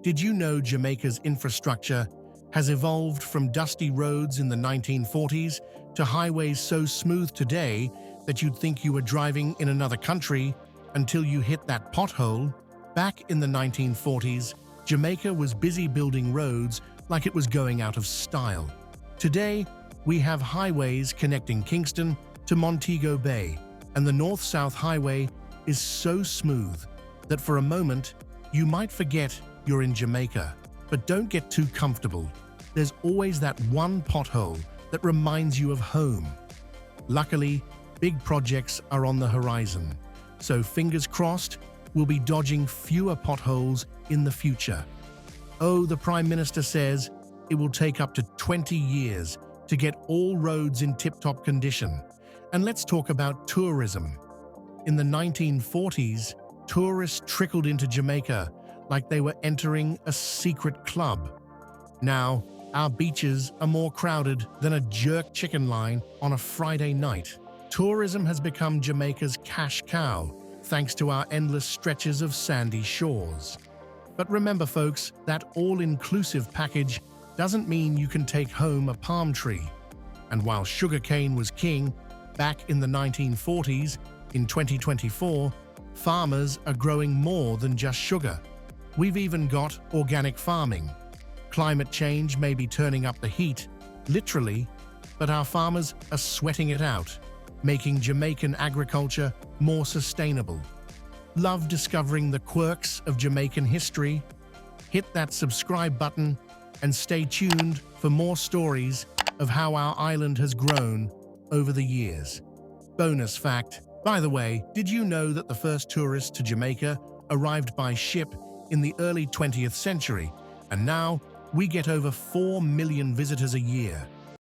Did you know Jamaica's infrastructure has evolved from dusty roads in the 1940s to highways so smooth today that you'd think you were driving in another country until you hit that pothole? Back in the 1940s, Jamaica was busy building roads like it was going out of style. Today, we have highways connecting Kingston to Montego Bay, and the North-South Highway is so smooth that for a moment, you might forget you're in Jamaica. But don't get too comfortable. There's always that one pothole that reminds you of home. Luckily, big projects are on the horizon, so fingers crossed we'll be dodging fewer potholes in the future. Oh, the Prime Minister says it will take up to 20 years to get all roads in tip-top condition. And let's talk about tourism. In the 1940s, tourists trickled into Jamaica like they were entering a secret club. Now, our beaches are more crowded than a jerk chicken line on a Friday night. Tourism has become Jamaica's cash cow, thanks to our endless stretches of sandy shores. But remember, folks, that all-inclusive package doesn't mean you can take home a palm tree. And while sugarcane was king back in the 1940s, in 2024, farmers are growing more than just sugar. We've even got organic farming. Climate change may be turning up the heat, literally, but our farmers are sweating it out, making Jamaican agriculture more sustainable. Love discovering the quirks of Jamaican history? Hit that subscribe button and stay tuned for more stories of how our island has grown over the years. Bonus fact, by the way, did you know that the first tourists to Jamaica arrived by ship in the early 20th century, and now we get over 4 million visitors a year?